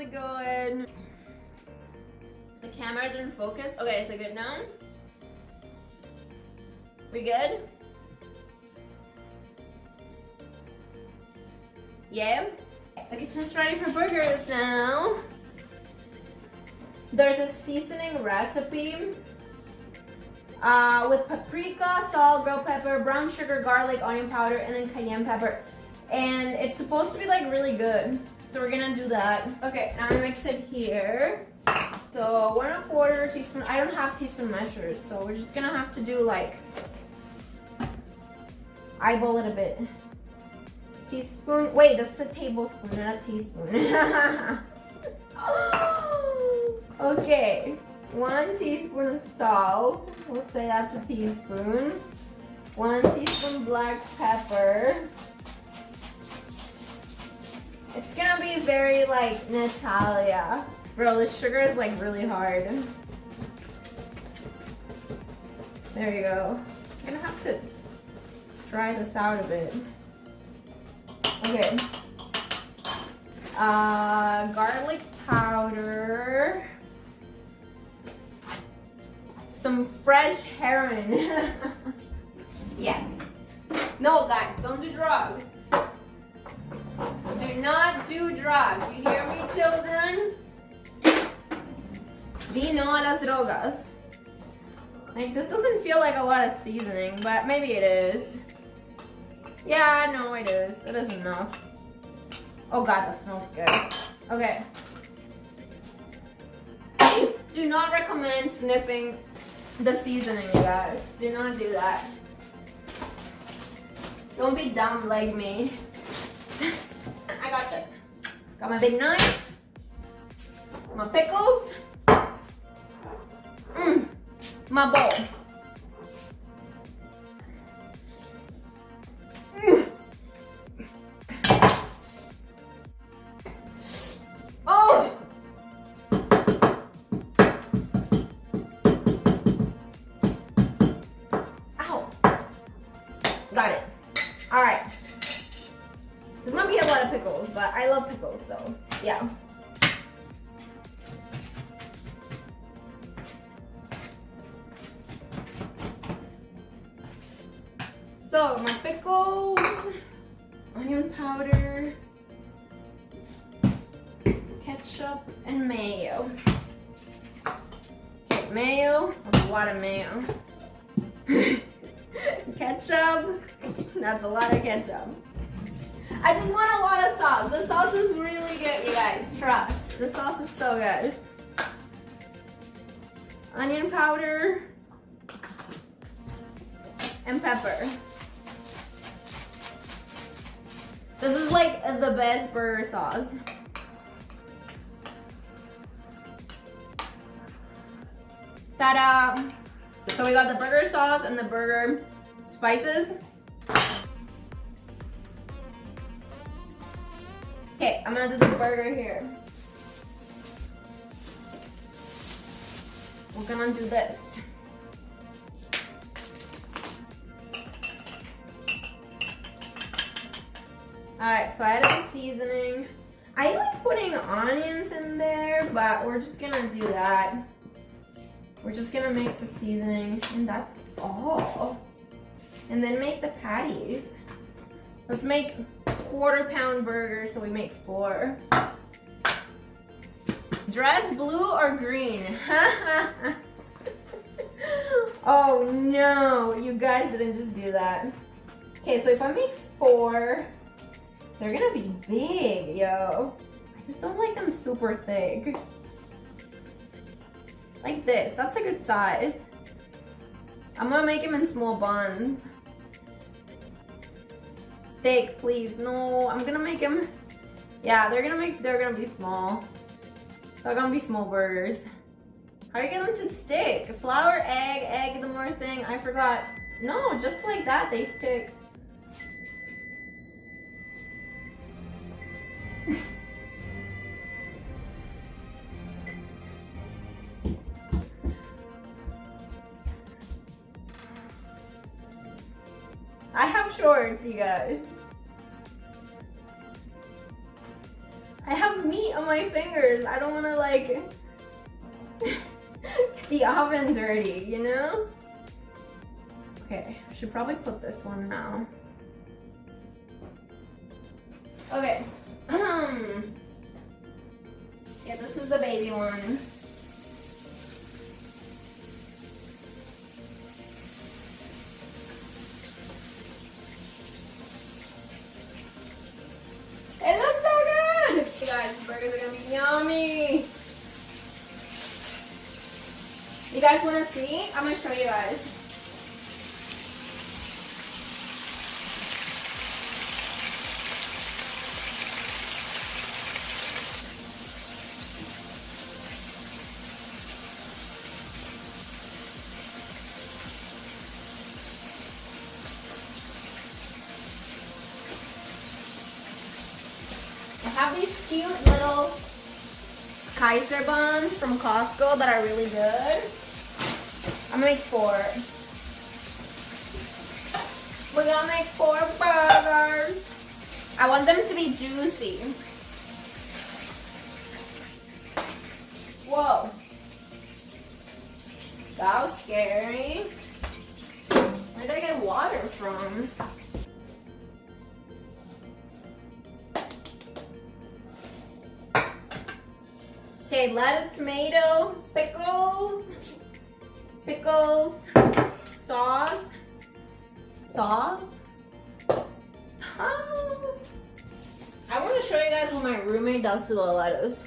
it going? The camera didn't focus. Okay, is it good now? We good? Yeah. The kitchen's ready for burgers now. There's a seasoning recipe with paprika, salt, grilled pepper, brown sugar, garlic, onion powder, and then cayenne pepper. And it's supposed to be like really good. So we're gonna do that. Okay, now I'm gonna mix it here. So 1 1/4 teaspoon. I don't have teaspoon measures, so we're just gonna have to do like eyeball it a bit. Teaspoon. Wait, that's a tablespoon, not a teaspoon. Okay, 1 teaspoon of salt. We'll say that's a teaspoon. 1 teaspoon black pepper. It's gonna be very like Natalia. Bro, the sugar is like really hard. There you go. I'm gonna have to dry this out a bit. Okay. Garlic powder. Some fresh heroin. Yes. No, guys, don't do drugs. Do not do drugs. You hear me, children? Di no a las drogas. Like, this doesn't feel like a lot of seasoning, but maybe it is. Yeah, no, it is. It is enough. Oh god, that smells good. Okay. Do not recommend sniffing the seasoning, you guys. Do not do that. Don't be dumb like me. I got this. Got my big knife. My pickles. My bowl. Oh! Ow. Got it. All right. This might be a lot of pickles, but I love pickles, so yeah. So my pickles, onion powder, ketchup, and mayo. Okay, mayo, that's a lot of mayo. Ketchup, that's a lot of ketchup. I just want a lot of sauce. The sauce is really good, you guys, trust. The sauce is so good. Onion powder and pepper. This is like the best burger sauce. Ta-da! So we got the burger sauce and the burger spices. Okay, I'm gonna do the burger here. We're gonna do this. Alright, so I added the seasoning. I like putting onions in there, but we're just gonna do that. We're just gonna mix the seasoning, and that's all. And then make the patties. Let's make 1/4 pound burgers, so we make 4. Dress blue or green? Oh no, you guys didn't just do that. Okay, so if I make 4, they're gonna be big, yo. I just don't like them super thick. Like this, that's a good size. I'm gonna make them in small buns. Thick, please. No, I'm gonna make them. Yeah, they're gonna be small. They're gonna be small burgers. How do you get them to stick? Flour, egg, the more thing. I forgot. No, just like that, they stick. I have shorts, you guys. I have meat on my fingers. I don't want to like the oven dirty, you know? Okay, I should probably put this one now. Okay. Yeah, this is the baby one. It looks so good! Hey guys, the burgers are gonna be yummy! You guys wanna see? I'm gonna show you guys. I have these cute little Kaiser buns from Costco that are really good. I'm gonna make 4. We're gonna make 4 burgers. I want them to be juicy. Whoa. That was scary. Where did I get water from? Okay, lettuce, tomato, pickles, sauce. Oh. I want to show you guys what my roommate does to the lettuce.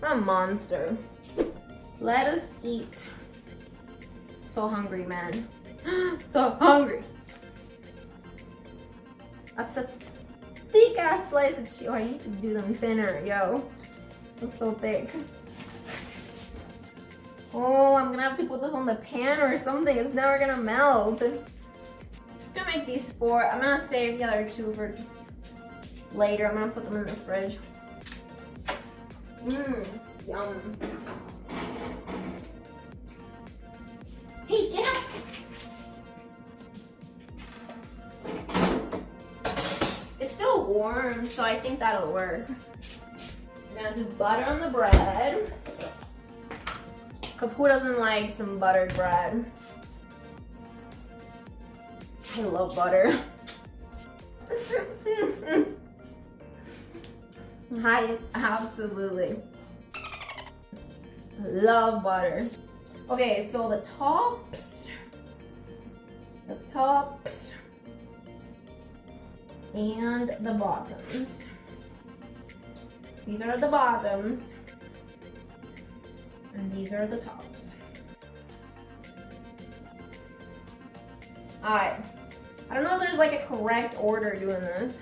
I'm a monster. Let us eat. So hungry, man. So hungry. That's a thick ass slice of cheese. Oh, I need to do them thinner, yo. It's so thick. Oh, I'm gonna have to put this on the pan or something. It's never gonna melt. I'm just gonna make these 4. I'm gonna save the other 2 for later. I'm gonna put them in the fridge. Yum. Hey, get up! It's still warm, so I think that'll work. I'm gonna do butter on the bread. Because who doesn't like some buttered bread? I love butter. I absolutely love butter. Okay, so the tops, and the bottoms. These are the bottoms, and these are the tops. Alright, I don't know if there's like a correct order doing this.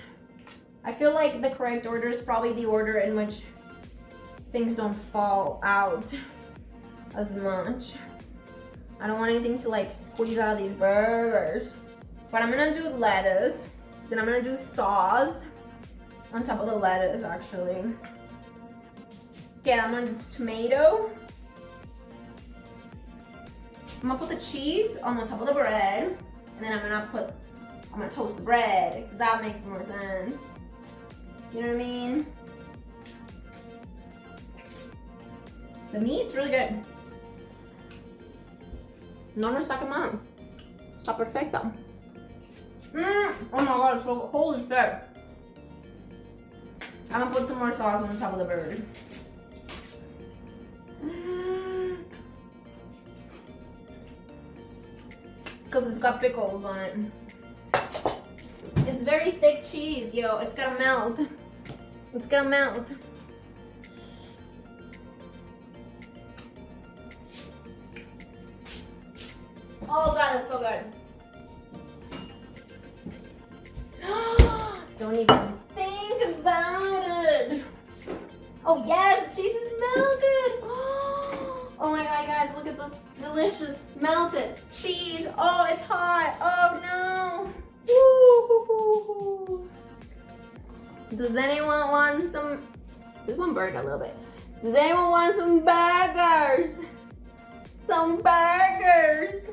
I feel like the correct order is probably the order in which things don't fall out as much. I don't want anything to like squeeze out of these burgers. But I'm gonna do lettuce. Then I'm gonna do sauce on top of the lettuce actually. Okay, I'm gonna do tomato. I'm gonna put the cheese on the top of the bread. And then I'm gonna toast the bread. That makes more sense. You know what I mean? The meat's really good. No nos saca mal. Está perfecto. Oh my god, it's so holy shit. I'm gonna put some more sauce on the top of the burger. Because it's got pickles on it. It's very thick cheese, yo. It's gonna melt. It's gonna melt. Oh god, that's so good. Don't even think about it. Oh yes, the cheese is melted. Oh my god, guys, look at this delicious melted cheese. Oh, it's hot. Oh no. Woo. Does anyone want some? This one burned a little bit. Does anyone want some burgers? Some burgers.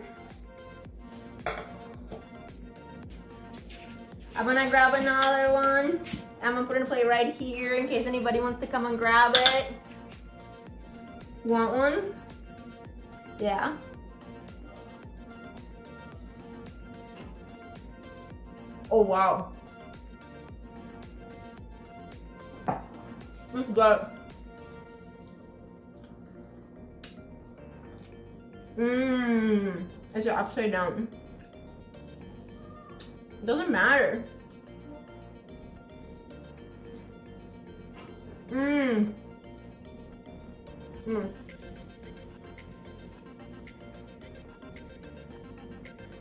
I'm gonna grab another one. I'm gonna put it in a plate right here in case anybody wants to come and grab it. Want one? Yeah. Oh wow. This is good. It's upside down. Doesn't matter. Mmm. Mmm.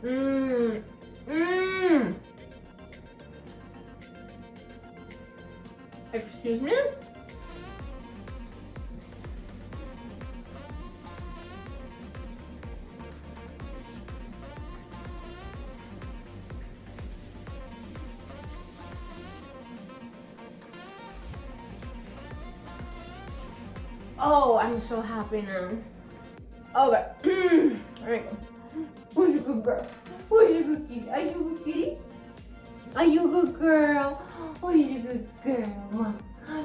Mmm. Mmm. Excuse me? Oh, I'm so happy now. Okay. There we go. Who's a good girl? Who's a good kitty? Are you a good kitty? Are you a good girl? Who's a good girl?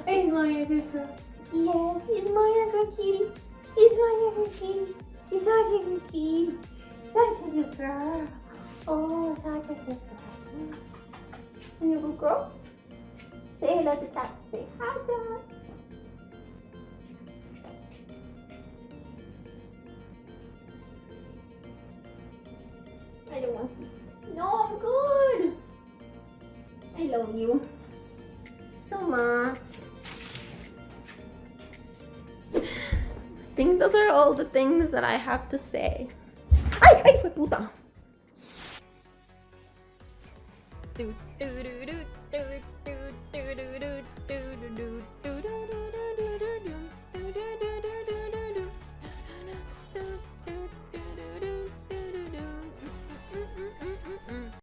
Is Maya a good girl? Yes, is Maya a good kitty? Is Maya a good kitty? Is such a good kitty? Such a good girl. Oh, such a good girl. Are you a good girl? Say hello to Chat. Say hi, Chat. I don't want this. No, I'm good. I love you so much. I think those are all the things that I have to say. Ay, ay, fue puta. Do, do, do, do, do, do, do, do, do, do, do, do.